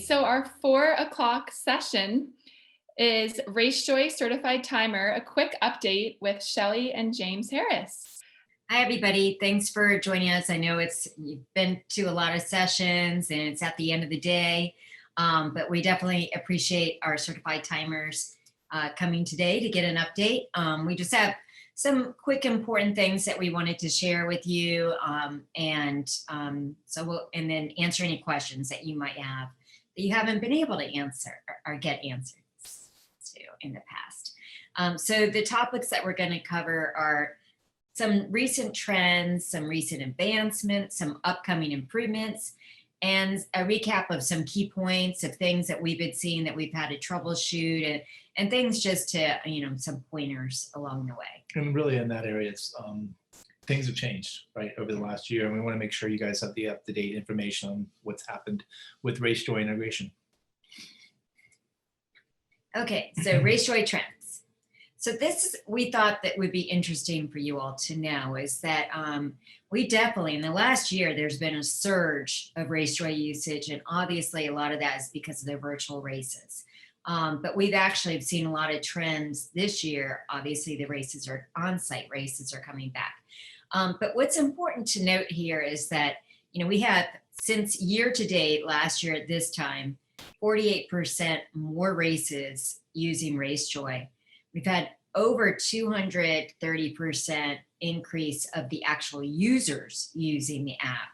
so our 4 o'clock session is RaceJoy Certified Timer, a quick update with Shelly and James Harris. Hi, everybody. Thanks for joining us. I know you've been to a lot of sessions and it's at the end of the day, but we definitely appreciate our certified timers coming today to get an update. We just have some quick important things that we wanted to share with you, and then answer any questions that you might have that you haven't been able to answer or get answers to in the past. So the topics that we're going to cover are some recent trends, some recent advancements, some upcoming improvements, and a recap of some key points of things that we've been seeing that we've had to troubleshoot, and things just to, some pointers along the way. And really in that area, it's things have changed, right, over the last year, and we want to make sure you guys have the up-to-date information on what's happened with RaceJoy integration. Okay, so RaceJoy Trends. So we thought that would be interesting for you all to know is that we definitely, in the last year, there's been a surge of RaceJoy usage, and obviously a lot of that is because of the virtual races. But we've actually seen a lot of trends this year. Obviously the on-site races are coming back. But what's important to note here is that, we have, since year to date, last year at this time, 48% more races using RaceJoy. We've had over 230% increase of the actual users using the app.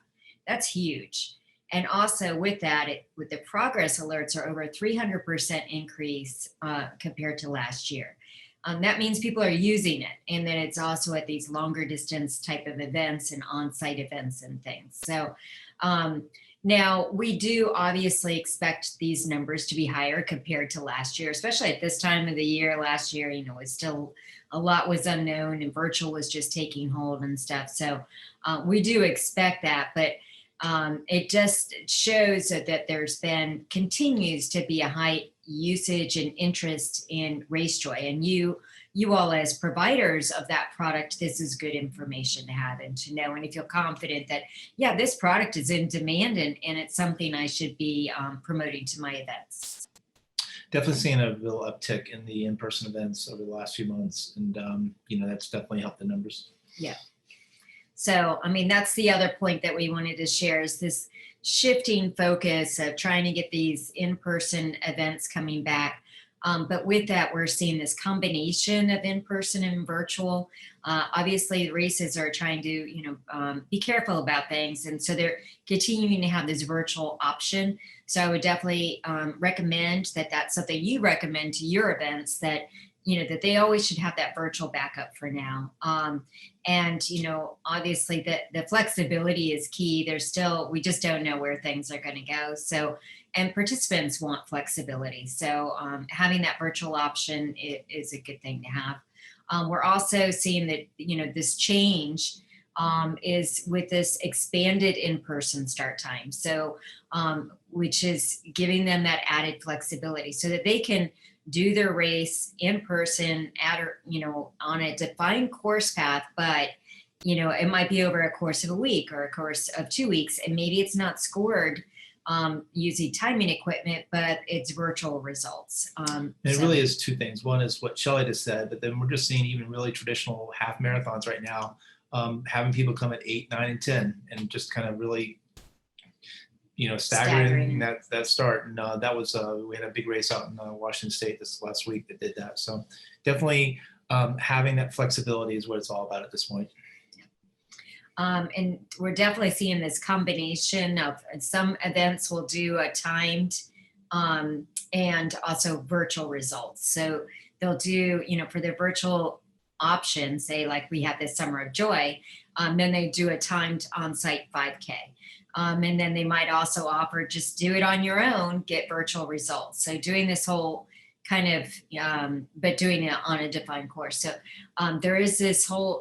That's huge. And also with that, with the progress alerts are over 300% increase compared to last year. That means people are using it, and then it's also at these longer distance type of events and on-site events and things. So now we do obviously expect these numbers to be higher compared to last year, especially at this time of the year. Last year, it's still a lot was unknown and virtual was just taking hold and stuff. So we do expect that, but it just shows that continues to be a high usage and interest in RaceJoy, and you all as providers of that product, this is good information to have and to know, and you feel confident that, yeah, this product is in demand and it's something I should be promoting to my events. Definitely seeing a real uptick in the in-person events over the last few months, and that's definitely helped the numbers. Yeah. So, that's the other point that we wanted to share is this shifting focus of trying to get these in-person events coming back. But with that, we're seeing this combination of in-person and virtual. Obviously, the races are trying to, be careful about things. And so they're continuing to have this virtual option. So I would definitely recommend that that's something you recommend to your events, that that they always should have that virtual backup for now. And, obviously the flexibility is key. We just don't know where things are going to go. So, and participants want flexibility. So having that virtual option is a good thing to have. We're also seeing that, this change is with this expanded in-person start time. So, which is giving them that added flexibility so that they can do their race in person on a defined course path, but it might be over a course of a week or a course of 2 weeks, and maybe it's not scored using timing equipment, but it's virtual results. It really is two things. One is what Shelly just said, but then we're just seeing even really traditional half marathons right now, having people come at 8, 9, and 10, and just kind of really staggering that start. And that was we had a big race out in Washington State this last week that did that. So definitely having that flexibility is what it's all about at this point. And we're definitely seeing this combination of some events will do a timed and also virtual results. So they'll do, for their virtual option, say like we had this Summer of Joy, then they do a timed on-site 5K. And then they might also offer just do it on your own, get virtual results. So doing this whole kind of, but doing it on a defined course. So there's just a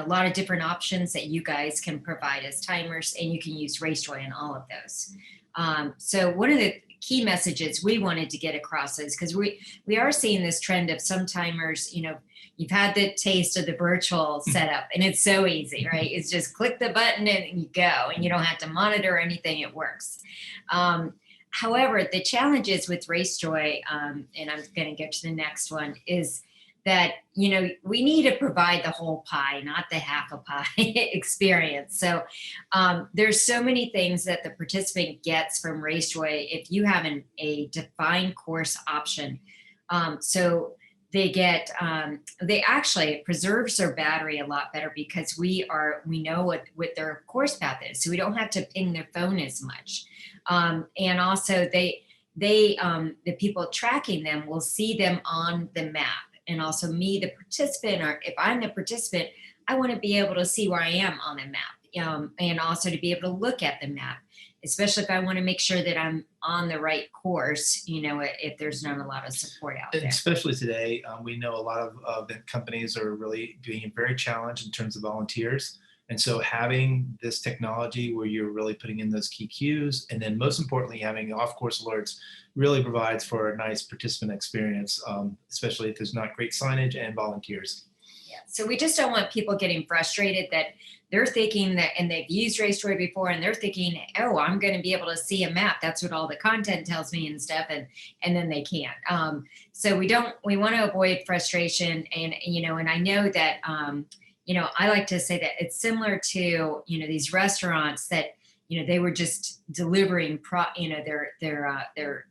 lot of different options that you guys can provide as timers, and you can use RaceJoy in all of those. So one of the key messages we wanted to get across is, because we are seeing this trend of some timers, you've had the taste of the virtual setup and it's so easy, right? It's just click the button and you go, and you don't have to monitor anything, it works. However, the challenges with RaceJoy, and I'm going to go to the next one, is that, you know, we need to provide the whole pie, not the half a pie experience. So there's so many things that the participant gets from RaceJoy if you have a defined course option. So they get, they actually, it preserves their battery a lot better because we know what their course path is. So we don't have to ping their phone as much. And also the people tracking them will see them on the map. And also me, the participant, or if I'm the participant, I want to be able to see where I am on the map, and also to be able to look at the map, especially if I want to make sure that I'm on the right course, you know, if there's not a lot of support out there. Especially today, we know a lot of the companies are really being very challenged in terms of volunteers. And so having this technology where you're really putting in those key cues, and then most importantly, having off-course alerts really provides for a nice participant experience, especially if there's not great signage and volunteers. Yeah. So we just don't want people getting frustrated that they're thinking that, and they've used RaceJoy before, and they're thinking, oh, I'm going to be able to see a map. That's what all the content tells me and stuff, and then they can't. So we want to avoid frustration, and you know, and I know that. You know, I like to say that it's similar to, you know, these restaurants that, you know, they were just delivering their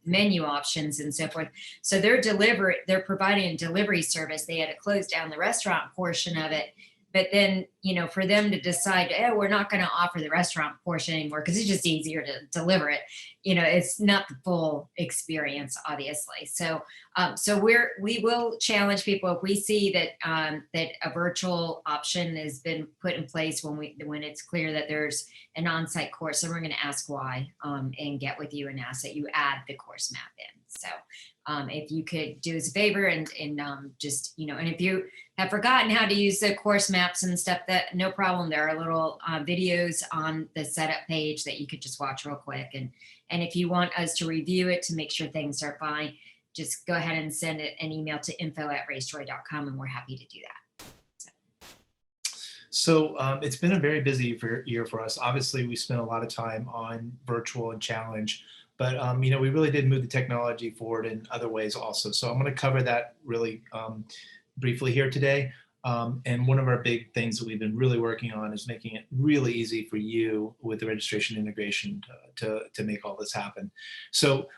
menu options and so forth. So they're providing a delivery service. They had to close down the restaurant portion of it. But then, you know, for them to decide, oh, we're not going to offer the restaurant portion anymore because it's just easier to deliver it. You know, it's not the full experience, obviously. So, we will challenge people if we see that that a virtual option has been put in place when it's clear that there's an on-site course. So we're going to ask why, and get with you and ask that you add the course map in. So. If you could do us a favor and just, you know, and if you have forgotten how to use the course maps and stuff, that no problem. There are little videos on the setup page that you could just watch real quick. And if you want us to review it to make sure things are fine, just go ahead and send an email to info@racejoy.com, and we're happy to do that. So it's been a very busy year for us. Obviously, we spent a lot of time on virtual and challenge. But, you know, we really did move the technology forward in other ways also. So I'm going to cover that really briefly here today. And one of our big things that we've been really working on is making it really easy for you with the registration integration to make all this happen. So,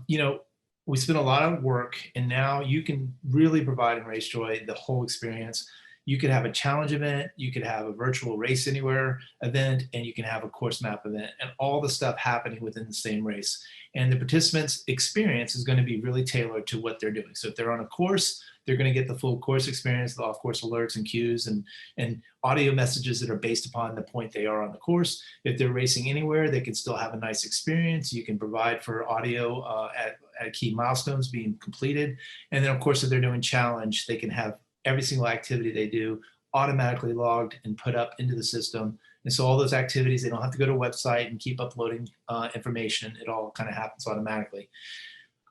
you know, we spent a lot of work, and now you can really provide in RaceJoy the whole experience. You could have a challenge event, you could have a virtual race anywhere event, and you can have a course map event, and all the stuff happening within the same race. And the participants' experience is going to be really tailored to what they're doing. So if they're on a course, they're going to get the full course experience, the off-course alerts and cues and audio messages that are based upon the point they are on the course. If they're racing anywhere, they can still have a nice experience. You can provide for audio at key milestones being completed. And then, of course, if they're doing challenge, they can have every single activity they do automatically logged and put up into the system. And so all those activities, they don't have to go to a website and keep uploading information. It all kind of happens automatically.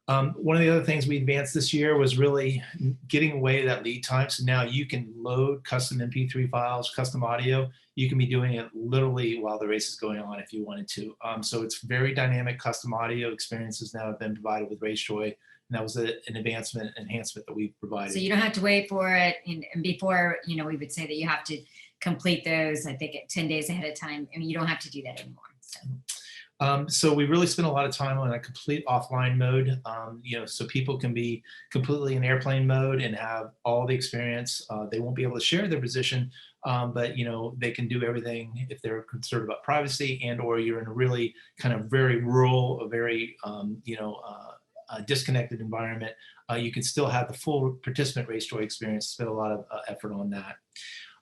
One of the other things we advanced this year was really getting away that lead time. So now you can load custom MP3 files, custom audio. You can be doing it literally while the race is going on if you wanted to. So it's very dynamic custom audio experiences now have been provided with RaceJoy. And that was an enhancement that we've provided. So you don't have to wait for it. And before, you know, we would say that you have to complete those, I think, at 10 days ahead of time. I mean, you don't have to do that anymore. So we really spent a lot of time on a complete offline mode, you know, so people can be completely in airplane mode and have all the experience. They won't be able to share their position, but, you know, they can do everything if they're concerned about privacy and or you're in a really kind of very rural, a very, you know, disconnected environment. You can still have the full participant RaceJoy experience. Spend a lot of effort on that.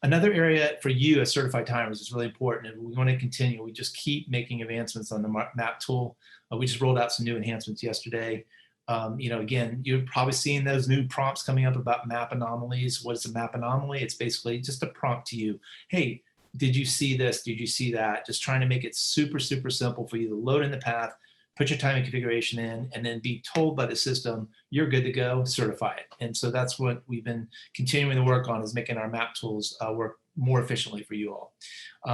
Another area for you as certified timers is really important, and we want to continue. We just keep making advancements on the map tool. We just rolled out some new enhancements yesterday. You know, again, you're probably seeing those new prompts coming up about map anomalies. What is a map anomaly? It's basically just a prompt to you. Hey, did you see this? Did you see that? Just trying to make it super, super simple for you to load in the path, put your timing configuration in, and then be told by the system, you're good to go, certify it. And so that's what we've been continuing to work on, is making our map tools work more efficiently for you all.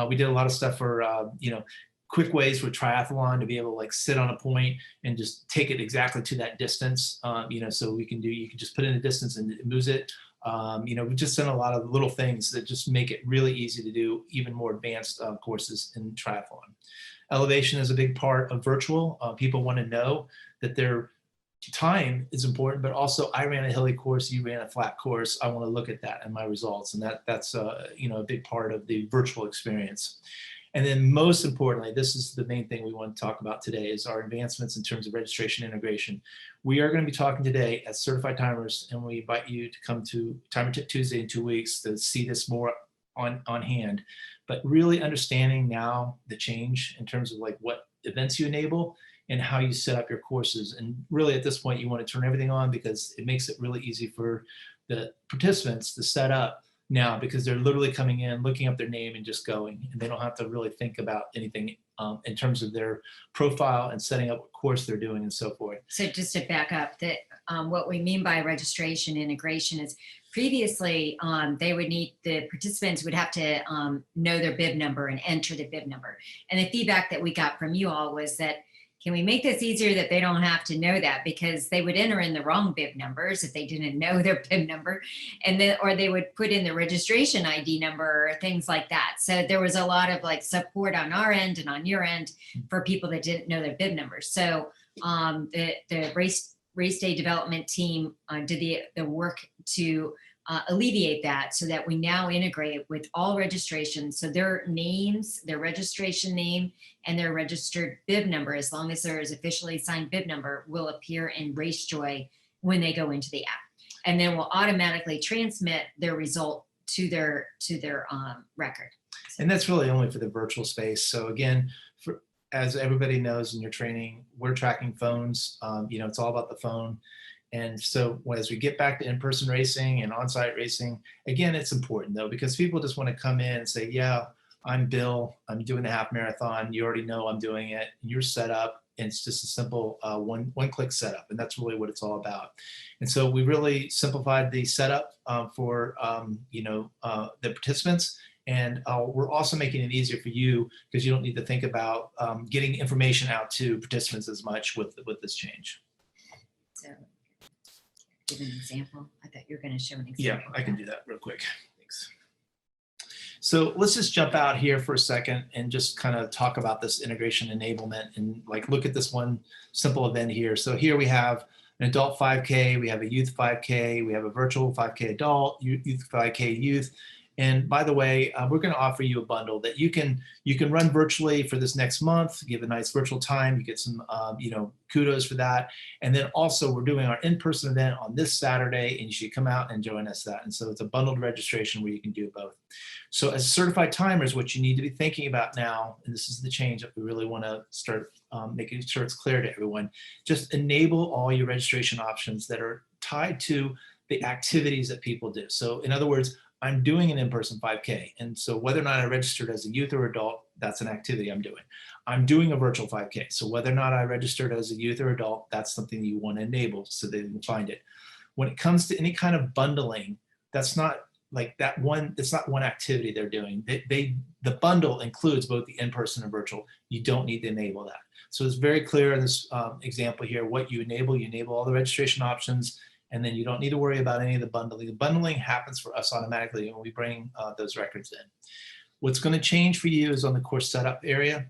We did a lot of stuff for, you know, quick ways for triathlon to be able to like sit on a point and just take it exactly to that distance. So you can just put in a distance and it moves it. We've just done a lot of little things that just make it really easy to do even more advanced courses in triathlon. Elevation is a big part of virtual. People want to know that their time is important, but also I ran a hilly course, you ran a flat course. I want to look at that and my results, and that's a big part of the virtual experience. And then most importantly, this is the main thing we want to talk about today, is our advancements in terms of registration integration. We are going to be talking today as certified timers, and we invite you to come to Timer Tip Tuesday in 2 weeks to see this more on hand. But really understanding now the change in terms of like what events you enable and how you set up your courses. And really at this point, you want to turn everything on because it makes it really easy for the participants to set up now, because they're literally coming in, looking up their name and just going, and they don't have to really think about anything in terms of their profile and setting up what course they're doing and so forth. So just to back up, that what we mean by registration integration is previously the participants would have to know their bib number and enter the bib number. And the feedback that we got from you all was that, can we make this easier that they don't have to know that, because they would enter in the wrong bib numbers if they didn't know their bib number, and then, or they would put in the registration ID number or things like that. So there was a lot of like support on our end and on your end for people that didn't know their bib numbers. So the RaceDay development team did the work to alleviate that, so that we now integrate with all registrations. So their names, their registration name, and their registered bib number, as long as there is officially signed bib number, will appear in RaceJoy when they go into the app, and then will automatically transmit their result to their record. And that's really only for the virtual space. So again, as everybody knows in your training, we're tracking phones. It's all about the phone. And so as we get back to in-person racing and on-site racing, again, it's important though, because people just want to come in and say, yeah, I'm Bill, I'm doing the half marathon. You already know I'm doing it. You're set up. And it's just a simple one-click setup. And that's really what it's all about. And so we really simplified the setup for the participants. And we're also making it easier for you, because you don't need to think about getting information out to participants as much with this change. So give an example. I thought you were going to show an example. Yeah, I can do that real quick. Thanks. So let's just jump out here for a second and just kind of talk about this integration enablement and like look at this one simple event here. So here we have an adult 5K, we have a youth 5K, we have a virtual 5K adult, youth 5K youth. And by the way, we're going to offer you a bundle that you can run virtually for this next month, give a nice virtual time, you get some kudos for that. And then also we're doing our in-person event on this Saturday, and you should come out and join us that. And so it's a bundled registration where you can do both. So as certified timers, what you need to be thinking about now, and this is the change that we really want to start making sure it's clear to everyone, just enable all your registration options that are tied to the activities that people do. So in other words, I'm doing an in-person 5K. And so whether or not I registered as a youth or adult, that's an activity I'm doing. I'm doing a virtual 5K. So whether or not I registered as a youth or adult, that's something you want to enable so they can find it. When it comes to any kind of bundling, that's not like that one, it's not one activity they're doing. The bundle includes both the in-person and virtual. You don't need to enable that. So it's very clear in this example here, what you enable all the registration options, and then you don't need to worry about any of the bundling. The bundling happens for us automatically when we bring those records in. What's going to change for you is on the course setup area.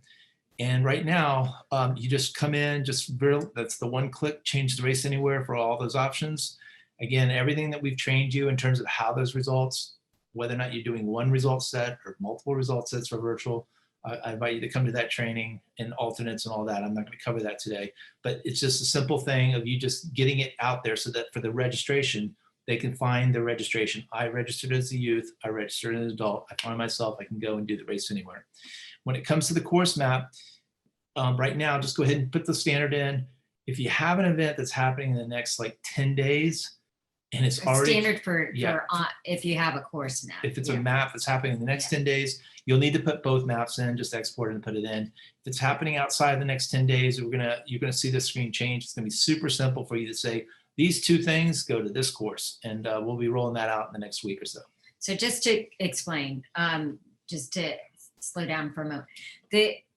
And right now, you just come in, that's the one click, change the race anywhere for all those options. Again, everything that we've trained you in terms of how those results, whether or not you're doing one result set or multiple result sets for virtual, I invite you to come to that training and alternates and all that. I'm not going to cover that today, but it's just a simple thing of you just getting it out there so that for the registration, they can find the registration. I registered as a youth, I registered as an adult, I find myself, I can go and do the race anywhere. When it comes to the course map, right now, just go ahead and put the standard in. If you have an event that's happening in the next like 10 days, and it's already standard for if you have a course map. If it's a map that's happening in the next 10 days, you'll need to put both maps in, just export it and put it in. If it's happening outside the next 10 days, you're gonna see the screen change. It's gonna be super simple for you to say, these two things go to this course, and we'll be rolling that out in the next week or so. So just to explain, just to slow down for a moment.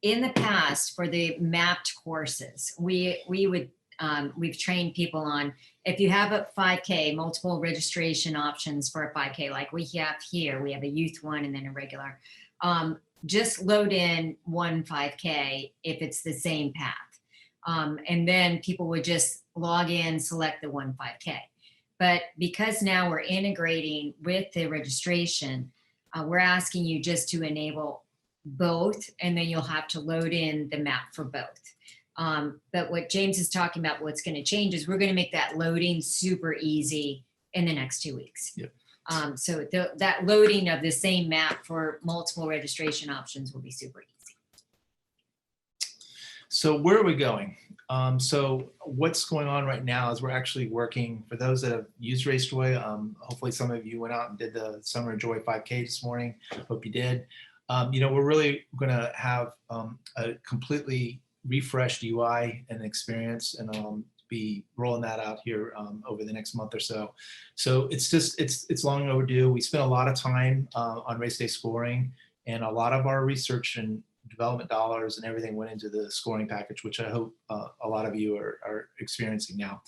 In the past, for the mapped courses, we've trained people on, if you have a 5K, multiple registration options for a 5K, like we have here, we have a youth one and then a regular. Just load in one 5K if it's the same path. And then people would just log in, select the one 5K. But because now we're integrating with the registration, we're asking you just to enable both, and then you'll have to load in the map for both. But what James is talking about, what's going to change is we're going to make that loading super easy in the next 2 weeks. Yep. So that loading of the same map for multiple registration options will be super easy. So where are we going? So what's going on right now is we're actually working, for those that have used RaceJoy, hopefully some of you went out and did the Summer Joy 5K this morning. Hope you did. We're really going to have a completely refreshed UI and experience, and be rolling that out here over the next month or so. So it's long overdue. We spent a lot of time on race day scoring, and a lot of our research and development dollars and everything went into the scoring package, which I hope a lot of you are experiencing now.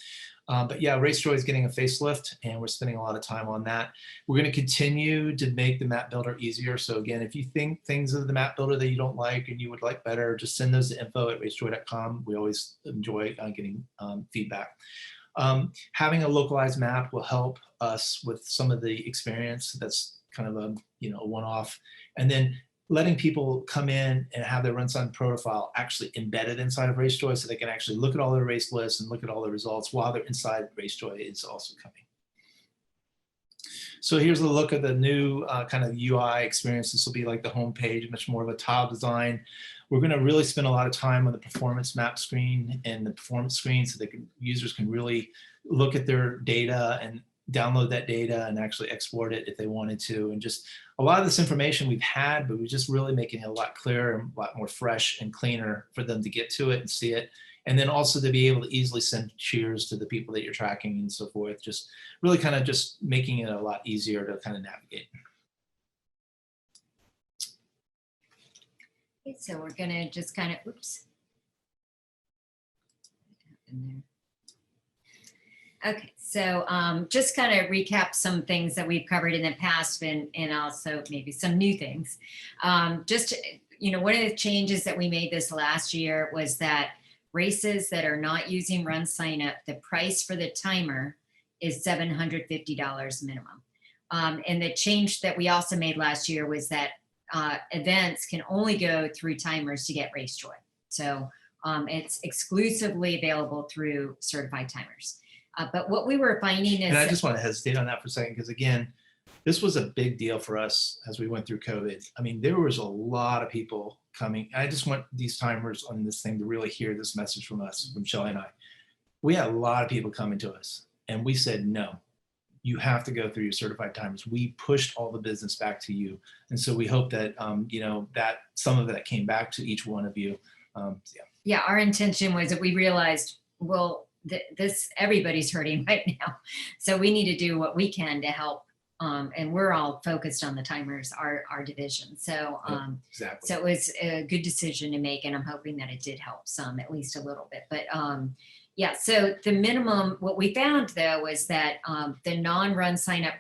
But yeah, RaceJoy is getting a facelift, and we're spending a lot of time on that. We're going to continue to make the map builder easier. So again, if you think things of the map builder that you don't like and you would like better, just send those to info@racejoy.com. We always enjoy getting feedback. Having a localized map will help us with some of the experience. That's kind of a one-off. And then letting people come in and have their RunSignup profile actually embedded inside of RaceJoy, so they can actually look at all their race lists and look at all the results while they're inside RaceJoy is also coming. So here's a look at the new kind of UI experience. This will be like the home page, much more of a tile design. We're going to really spend a lot of time on the performance map screen and the performance screen, so users can really look at their data and download that data and actually export it if they wanted to. And just a lot of this information we've had, but we're just really making it a lot clearer and a lot more fresh and cleaner for them to get to it and see it. And then also to be able to easily send cheers to the people that you're tracking and so forth. Just really kind of just making it a lot easier to kind of navigate. Okay, so we're gonna just kind of, oops. Okay, so just kind of recap some things that we've covered in the past, and also maybe some new things. One of the changes that we made this last year was that races that are not using RunSignup, the price for the timer is $750 minimum. And the change that we also made last year was that events can only go through timers to get RaceJoy. So it's exclusively available through certified timers. But what we were finding is— And I just want to hesitate on that for a second, because again, this was a big deal for us as we went through COVID. I mean, there was a lot of people coming. I just want these timers on this thing to really hear this message from us, from Shelly and I. We had a lot of people coming to us, and we said, no, you have to go through your certified timers. We pushed all the business back to you. And so we hope that, that some of that came back to each one of you. Yeah, our intention was that we realized, well, everybody's hurting right now. So we need to do what we can to help. And we're all focused on the timers, our division. So, exactly. So it was a good decision to make, and I'm hoping that it did help some, at least a little bit. But yeah, so the minimum, what we found though, was that the non-RunSignup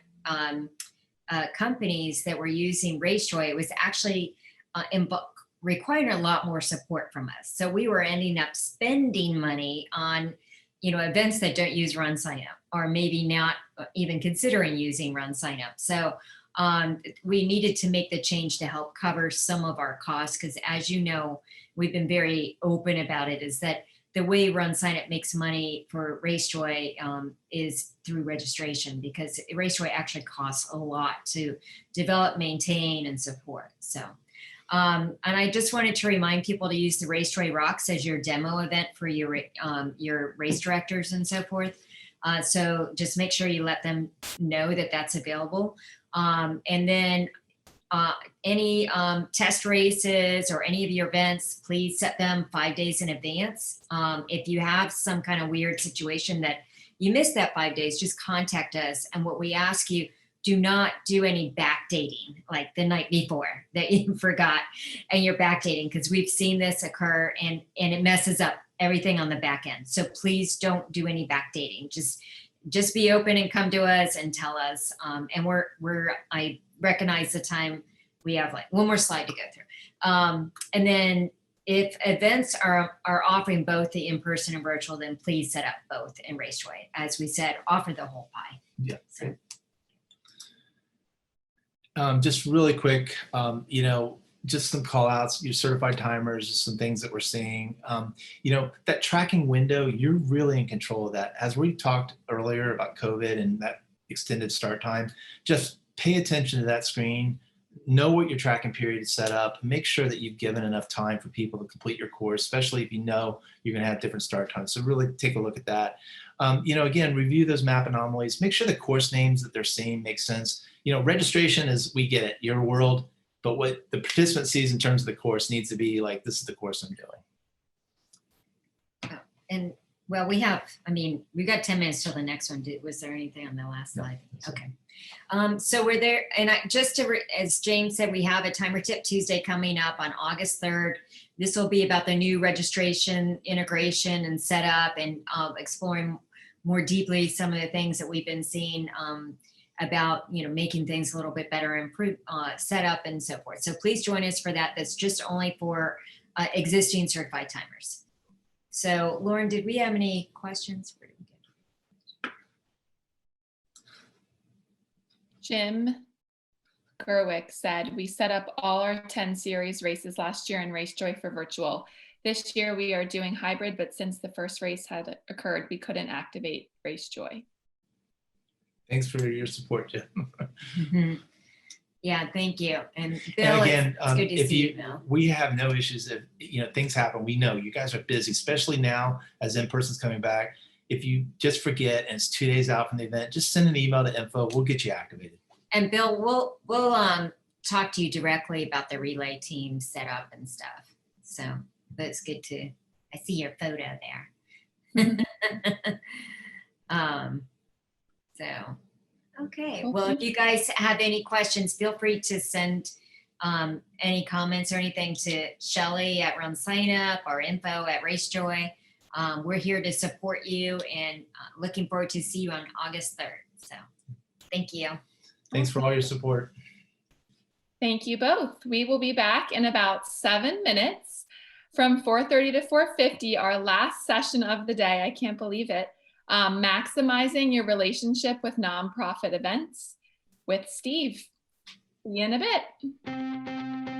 companies that were using RaceJoy, it was actually requiring a lot more support from us. So we were ending up spending money on events that don't use RunSignup, or maybe not even considering using RunSignup. So we needed to make the change to help cover some of our costs, because as you know, we've been very open about it, is that the way RunSignup makes money for RaceJoy is through registration, because RaceJoy actually costs a lot to develop, maintain, and support. So. And I just wanted to remind people to use the RaceJoy Rocks as your demo event for your race directors and so forth. So just make sure you let them know that that's available. And then any test races or any of your events, please set them 5 days in advance. If you have some kind of weird situation that you missed that 5 days, just contact us. And what we ask you, do not do any backdating like the night before that you forgot and you're backdating, because we've seen this occur and it messes up everything on the back end. So please don't do any backdating. Just be open and come to us and tell us. And I recognize the time. We have like one more slide to go through. And then if events are offering both the in-person and virtual, then please set up both in RaceJoy. As we said, offer the whole pie. Yeah. So. Just really quick, you know, just some call outs, your certified timers, just some things that we're seeing. You know, that tracking window, you're really in control of that. As we talked earlier about COVID and that extended start time, just pay attention to that screen, know what your tracking period is set up, make sure that you've given enough time for people to complete your course, especially if you know you're gonna have different start times. So really take a look at that. You know, again, review those map anomalies, make sure the course names that they're seeing make sense. You know, registration is, we get it, your world, but what the participant sees in terms of the course needs to be like, this is the course I'm doing. Oh, and well, we got 10 minutes till the next one. Was there anything on the last slide? No. Okay. So we're there, and as James said, we have a timer tip Tuesday coming up on August 3rd. This will be about the new registration integration and setup, and exploring more deeply some of the things that we've been seeing about, you know, making things a little bit better, improve setup and so forth. So please join us for that. That's just only for existing certified timers. So Lauren, did we have any questions? Jim Gerwick said, we set up all our 10 series races last year in RaceJoy for virtual. This year we are doing hybrid, but since the first race had occurred, we couldn't activate RaceJoy. Thanks for your support, Jim. Mm-hmm. Yeah, thank you. And Bill, again, it's good to see you, Bill. We have no issues if, you know, things happen. We know you guys are busy, especially now as in-person's coming back. If you just forget and it's 2 days out from the event, just send an email to info. We'll get you activated. And Bill, we'll talk to you directly about the relay team setup and stuff. So that's good to, I see your photo there. So, okay. Well, if you guys have any questions, feel free to send any comments or anything to Shelly at RunSignup or info at RaceJoy. We're here to support you, and looking forward to see you on August 3rd. So thank you. Thanks for all your support. Thank you both. We will be back in about 7 minutes from 4:30 to 4:50, our last session of the day. I can't believe it. Maximizing your relationship with nonprofit events with Steve. See you in a bit.